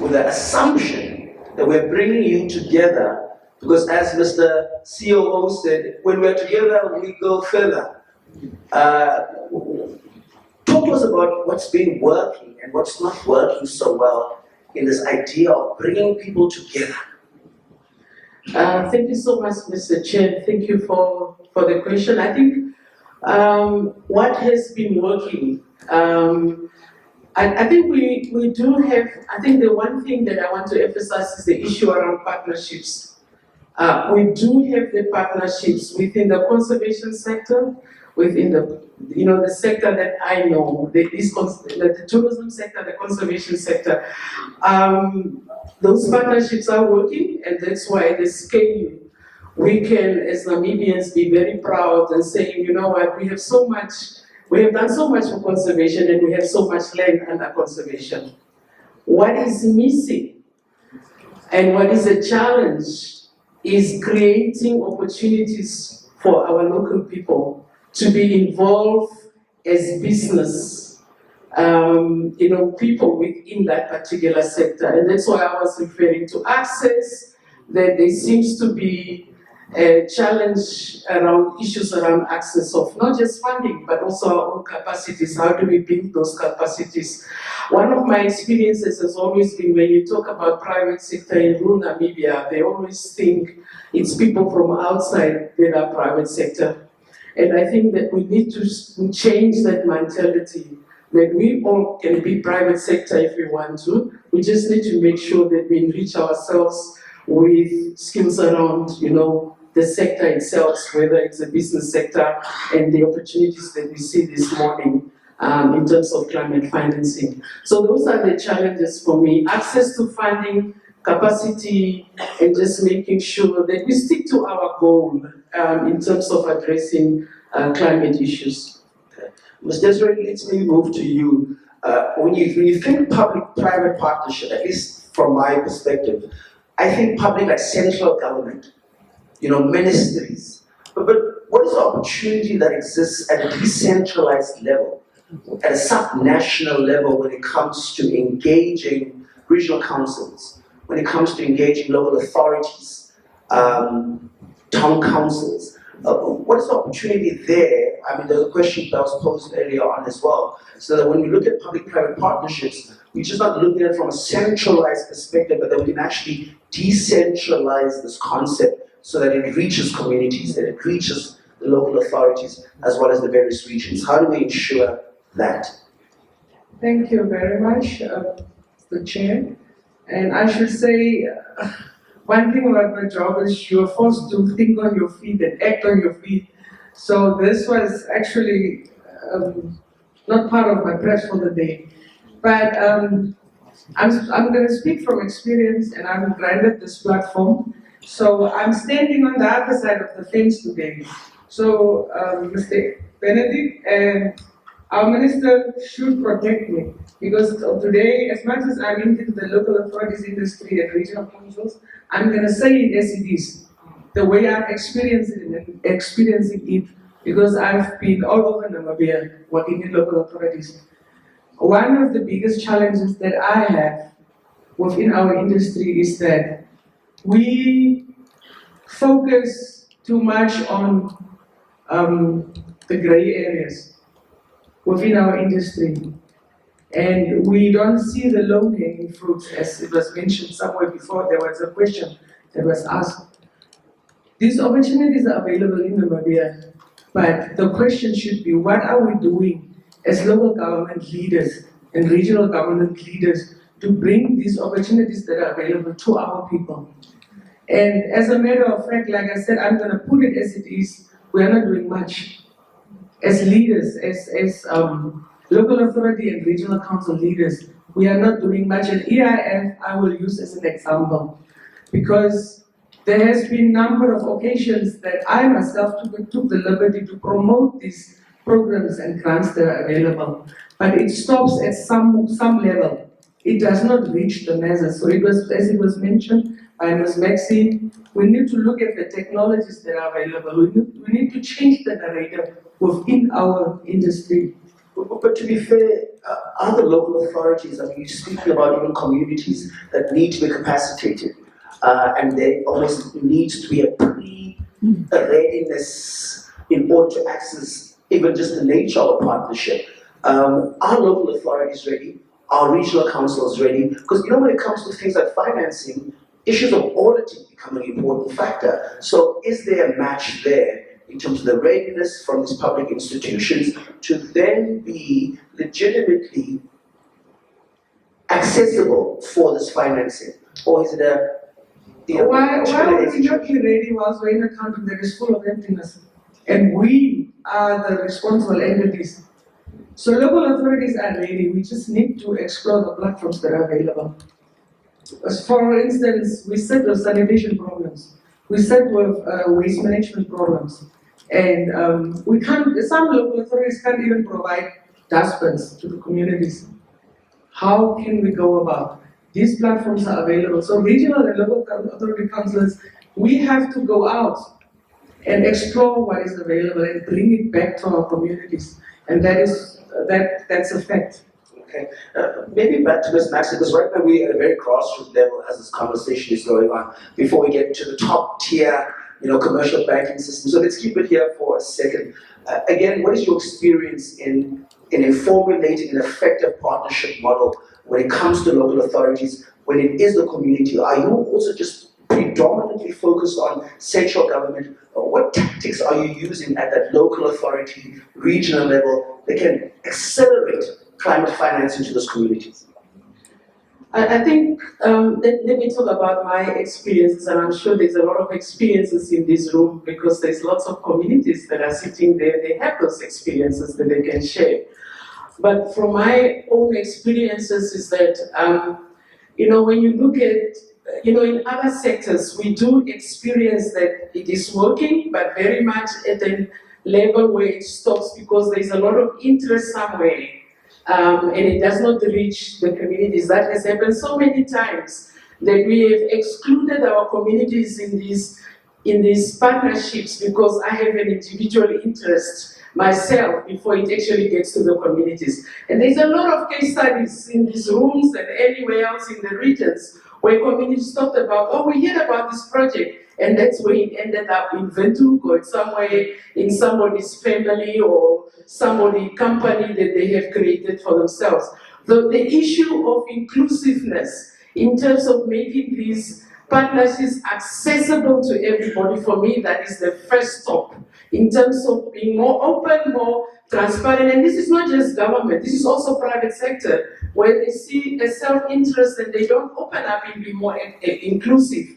with the assumption that we're bringing you together, because as Mr. COO said, when we're together, we go further. Talk to us about what's been working and what's not working so well in this idea of bringing people together. Thank you so much, Mr. Chair. Thank you for the question. I think what has been working, I think we do have, I think the one thing that I want to emphasize is the issue around partnerships. We do have the partnerships within the conservation sector, within the sector that I know, the tourism sector, the conservation sector. Those partnerships are working, and that's why the scale, we can, as Namibians, be very proud and saying, you know what, we have done so much for conservation, and we have so much land under conservation. What is missing, and what is a challenge, is creating opportunities for our local people to be involved as business, people within that particular sector. And that's why I was referring to access, that there seems to be a challenge around issues around access of not just funding, but also our own capacities. How do we build those capacities? One of my experiences has always been when you talk about private sector in rural Namibia, they always think it's people from outside that are private sector. And I think that we need to change that mentality, that we all can be private sector if we want to. We just need to make sure that we enrich ourselves with skills around, the sector itself, whether it's a business sector and the opportunities that we see this morning in terms of climate financing. So those are the challenges for me: access to funding, capacity, and just making sure that we stick to our goal in terms of addressing climate issues. Okay. Ms. Desiree, let's maybe move to you. When you think public-private partnership, at least from my perspective, I think public like central government, ministries. But what is the opportunity that exists at a decentralized level, at a sub-national level, when it comes to engaging regional councils, when it comes to engaging local authorities, town councils? What is the opportunity there? I mean, there's a question that was posed earlier on as well, so that when we look at public-private partnerships, we're just not looking at it from a centralized perspective, but that we can actually decentralize this concept so that it reaches communities, that it reaches the local authorities, as well as the various regions. How do we ensure that? Thank you very much, the Chair. And I should say, one thing about my job is you're forced to think on your feet and act on your feet. So this was actually not part of my prep for the day. But I'm going to speak from experience, and I'm granted this platform. So I'm standing on the other side of the fence today. So Mr. Benedict and our minister should protect me, because today, as much as I'm into the local authorities industry and regional councils, I'm going to say it as it is, the way I'm experiencing it, because I've been all over Namibia working in local authorities. One of the biggest challenges that I have within our industry is that we focus too much on the gray areas within our industry. And we don't see the low-hanging fruits, as it was mentioned somewhere before. There was a question that was asked. These opportunities are available in Namibia, but the question should be, what are we doing as local government leaders and regional government leaders to bring these opportunities that are available to our people? And as a matter of fact, like I said, I'm going to put it as it is, we are not doing much. As leaders, as local authority and regional council leaders, we are not doing much. And EIF, I will use as an example, because there has been a number of occasions that I myself took the liberty to promote these programs and grants that are available. But it stops at some level. It does not reach the masses. So it was, as it was mentioned by Ms. Maxi, we need to look at the technologies that are available. We need to change the narrative within our industry. But to be fair, other local authorities, I mean, you're speaking about even communities that need to be capacitated, and there almost needs to be a pre-readiness in order to access even just the nature of a partnership. Are local authorities ready? Are regional councils ready? Because when it comes to things like financing, issues of auditing become an important factor. So is there a match there in terms of the readiness from these public institutions to then be legitimately accessible for this financing? Or is it a why would we not be ready whilst we're in a country that is full of emptiness? And we are the responsible entities. So local authorities are ready, we just need to explore the platforms that are available. As for instance, we sit with sanitation problems, we sit with waste management problems, and some local authorities can't even provide dustbins to the communities. How can we go about? These platforms are available. So regional and local authority councillors, we have to go out and explore what is available and bring it back to our communities. And that's a fact. Okay. Maybe back to Ms. Maxey, because right now we're at a very grassroots level as this conversation is going on, before we get to the top tier, commercial banking system. So let's keep it here for a second. Again, what is your experience in formulating an effective partnership model when it comes to local authorities, when it is the community? Are you also just predominantly focused on central government? What tactics are you using at that local authority, regional level that can accelerate climate financing to those communities? I think, let me talk about my experiences, and I'm sure there's a lot of experiences in this room because there's lots of communities that are sitting there, they have those experiences that they can share. But from my own experiences is that, when you look at, in other sectors, we do experience that it is working, but very much at a level where it stops because there's a lot of interest somewhere. And it does not reach the communities. That has happened so many times that we have excluded our communities in these partnerships because I have an individual interest myself before it actually gets to the communities. And there's a lot of case studies in these rooms and anywhere else in the regions where communities talked about, oh, we heard about this project, and that's where it ended up in Windhoek or somewhere in somebody's family or somebody's company that they have created for themselves. The issue of inclusiveness in terms of making these partnerships accessible to everybody, for me, that is the first stop in terms of being more open, more transparent. And this is not just government, this is also private sector, where they see a self-interest and they don't open up and be more inclusive.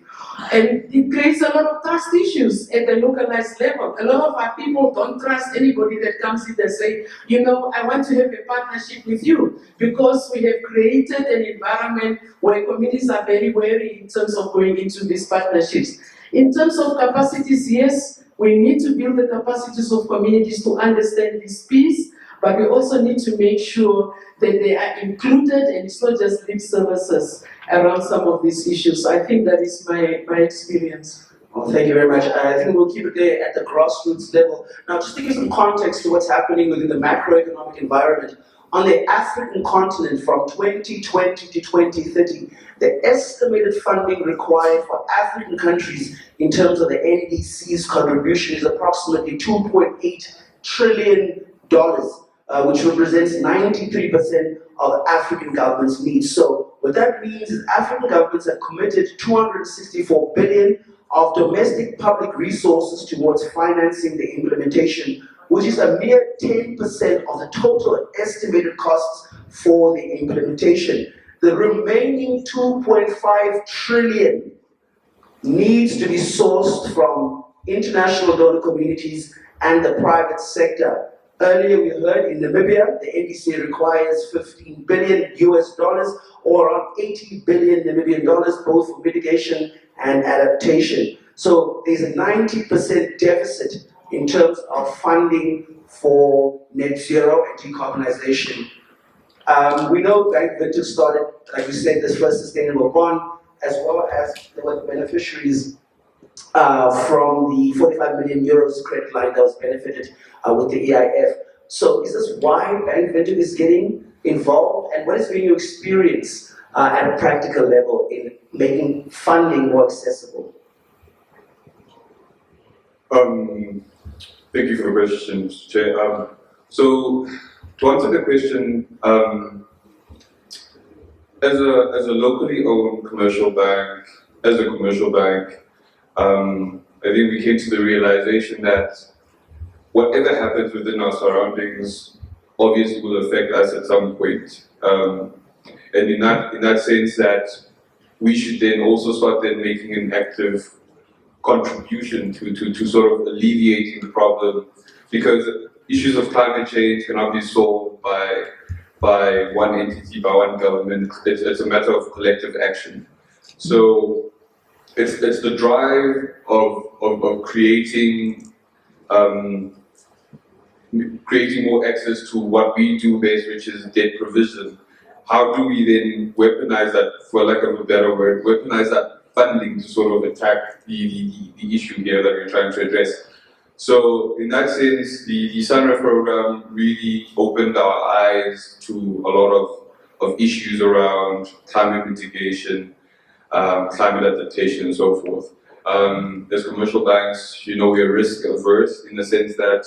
And it creates a lot of trust issues at the localized level. A lot of our people don't trust anybody that comes in and say, I want to have a partnership with you, because we have created an environment where communities are very wary in terms of going into these partnerships. In terms of capacities, yes, we need to build the capacities of communities to understand this piece, but we also need to make sure that they are included and it's not just lip services around some of these issues. I think that is my experience. Well, thank you very much. I think we'll keep it there at the grassroots level. Now, just to give some context to what's happening within the macroeconomic environment, on the African continent from 2020 to 2030, the estimated funding required for African countries in terms of the NDCs contribution is approximately $2.8 trillion, which represents 93% of African governments' needs. So what that means is African governments have committed $264 billion of domestic public resources towards financing the implementation, which is a mere 10% of the total estimated costs for the implementation. The remaining 2.5 trillion needs to be sourced from international donor communities and the private sector. Earlier we heard in Namibia, the NDC requires $15 billion or around 80 billion Namibian dollars, both for mitigation and adaptation. So there's a 90% deficit in terms of funding for net zero and decarbonization. We know Bank Windhoek started, like we said, this first sustainable bond, as well as there were beneficiaries from the 45 million euros credit line that was benefited with the EIF. So is this why Bank Windhoek is getting involved, and what has been your experience at a practical level in making funding more accessible? Thank you for the question, Chair. So to answer the question, as a locally owned commercial bank, I think we came to the realization that whatever happens within our surroundings obviously will affect us at some point. And in that sense, that we should then also start then making an active contribution to sort of alleviating the problem, because issues of climate change cannot be solved by one entity, by one government. It's a matter of collective action. So it's the drive of creating more access to what we do best, which is debt provision. How do we then weaponize that, for lack of a better word, weaponize that funding to sort of attack the issue here that we're trying to address? So in that sense, the Sunrise program really opened our eyes to a lot of issues around climate mitigation, climate adaptation, and so forth. As commercial banks, we're risk averse in the sense that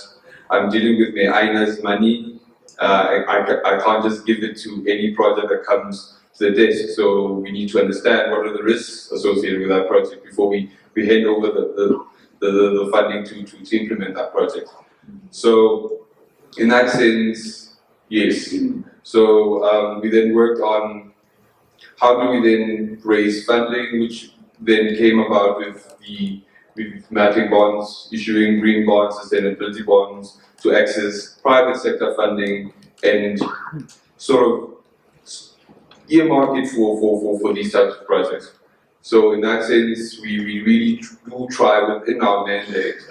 I'm dealing with Me'aina's money. I can't just give it to any project that comes to the desk. So we need to understand what are the risks associated with that project before we hand over the funding to implement that project. So in that sense, yes. So we then worked on how do we then raise funding, which then came about with matching bonds, issuing green bonds, sustainability bonds, to access private sector funding and sort of earmark it for these types of projects. So in that sense, we really do try within our mandate.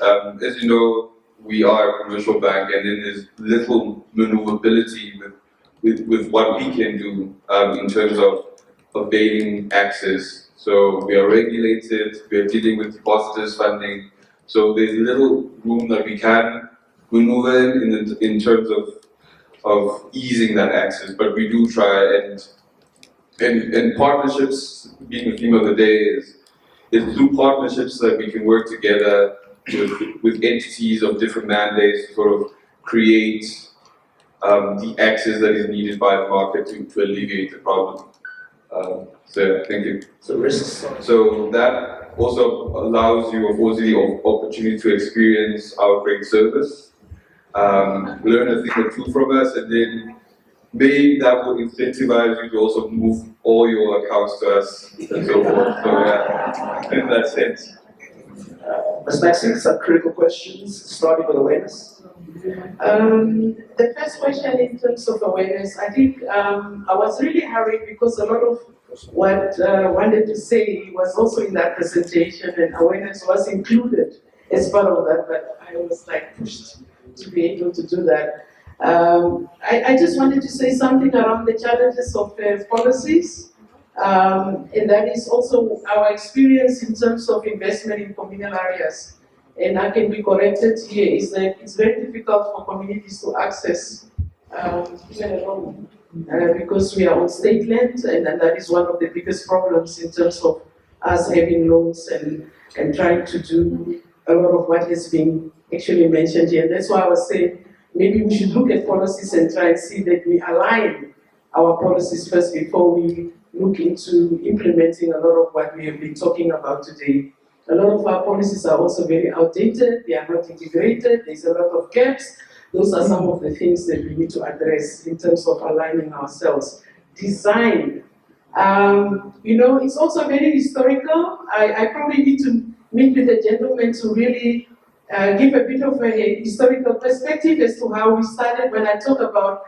As you know, we are a commercial bank, and then there's little maneuverability with what we can do in terms of gaining access. So we are regulated, we are dealing with depositors funding, so there's little room that we can maneuver in terms of easing that access, but we do try, and partnerships, being the theme of the day, is through partnerships that we can work together with entities of different mandates to sort of create the access that is needed by the market to alleviate the problem. So thank you. So risks. So that also allows you, of course, the opportunity to experience our great service, learn a thing or two from us, and then maybe that will incentivize you to also move all your accounts to us and so forth. So yeah, in that sense. Ms. Maxine, some critical questions, starting with awareness. The first question in terms of awareness, I think I was really hurried because a lot of what I wanted to say was also in that presentation, and awareness was included as part of that, but I was like pushed to be able to do that. I just wanted to say something around the challenges of policies, and that is also our experience in terms of investment in communal areas. And I can be corrected here, is that it's very difficult for communities to access even a loan because we are on state land, and that is one of the biggest problems in terms of us having loans and trying to do a lot of what has been actually mentioned here. And that's why I was saying maybe we should look at policies and try and see that we align our policies first before we look into implementing a lot of what we have been talking about today. A lot of our policies are also very outdated, they are not integrated, there's a lot of gaps. Those are some of the things that we need to address in terms of aligning ourselves. Design, it's also very historical. I probably need to meet with the gentleman to really give a bit of a historical perspective as to how we started. When I talk about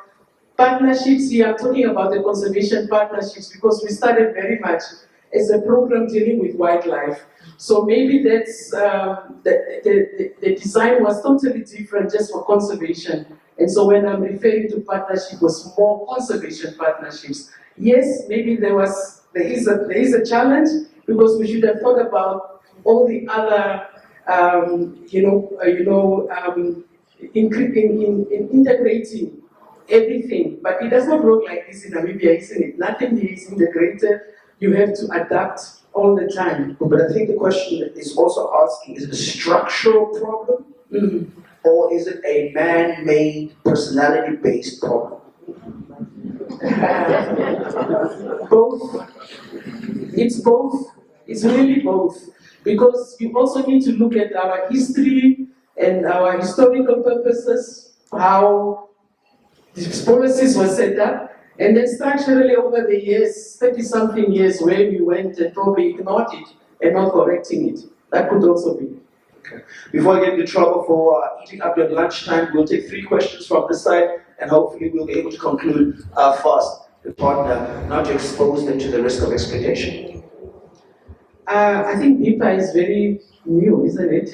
partnerships here, I'm talking about the conservation partnerships because we started very much as a program dealing with wildlife. So maybe that's the design was totally different just for conservation. And so when I'm referring to partnership, it was more conservation partnerships. Yes, maybe there is a challenge because we should have thought about all the other in integrating everything, but it does not work like this in Namibia, isn't it? Nothing here is integrated. You have to adapt all the time. But I think the question is also asking, is it a structural problem? Or is it a man-made, personality-based problem? Both. It's both. It's really both. Because you also need to look at our history and our historical purposes, how these policies were set up, and then structurally over the years, 30-something years, where we went and probably ignored it and not correcting it. That could also be. Okay. Before I get into trouble for eating up your lunchtime, we'll take 3 questions from this side, and hopefully we'll be able to conclude fast, not to expose them to the risk of exploitation. I think BIPA is very new, isn't it?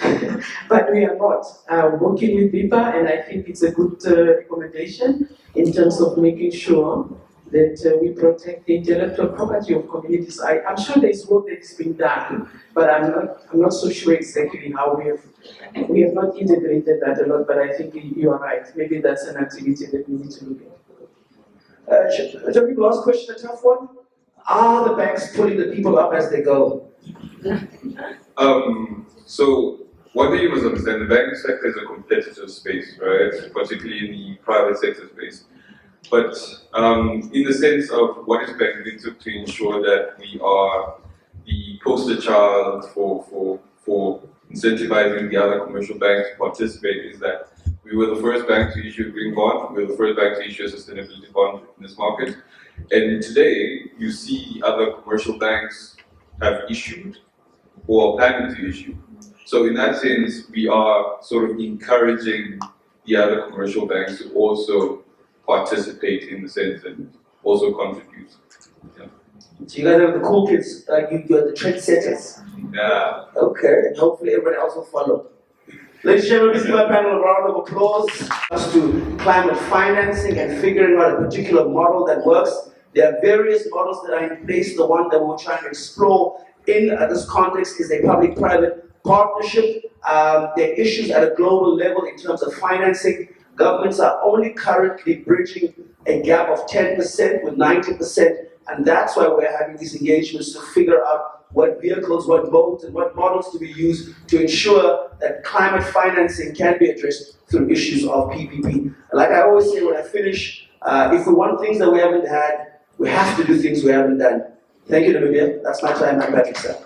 But we are not working with BIPA, and I think it's a good recommendation in terms of making sure that we protect the intellectual property of communities. I'm sure there's work that is being done, but I'm not so sure exactly how we have not integrated that a lot. But I think you are right. Maybe that's an activity that we need to look at. Johnny, last question, a tough one. Are the banks pulling the people up as they go? So one thing you must understand, the banking sector is a competitive space, right? Particularly in the private sector space. But in the sense of what is banking to ensure that we are the poster child for incentivizing the other commercial banks to participate, is that we were the first bank to issue a green bond, we were the first bank to issue a sustainability bond in this market. And today, you see other commercial banks have issued or are planning to issue. So in that sense, we are sort of encouraging the other commercial banks to also participate in the sense and also contribute. Yeah. So you guys are the cool kids, you're the trendsetters. Yeah. Okay, and hopefully everyone else will follow. Ladies and gentlemen, please give my panel a round of applause as to climate financing and figuring out a particular model that works. There are various models that are in place. The one that we're trying to explore in this context is a public-private partnership. There are issues at a global level in terms of financing. Governments are only currently bridging a gap of 10% with 90%, and that's why we're having these engagements to figure out what vehicles, what modes, and what models to be used to ensure that climate financing can be addressed through issues of PPP. Like I always say when I finish, if we want things that we haven't had, we have to do things we haven't done. Thank you, Namibia. That's my time. I'm Patrick, sir.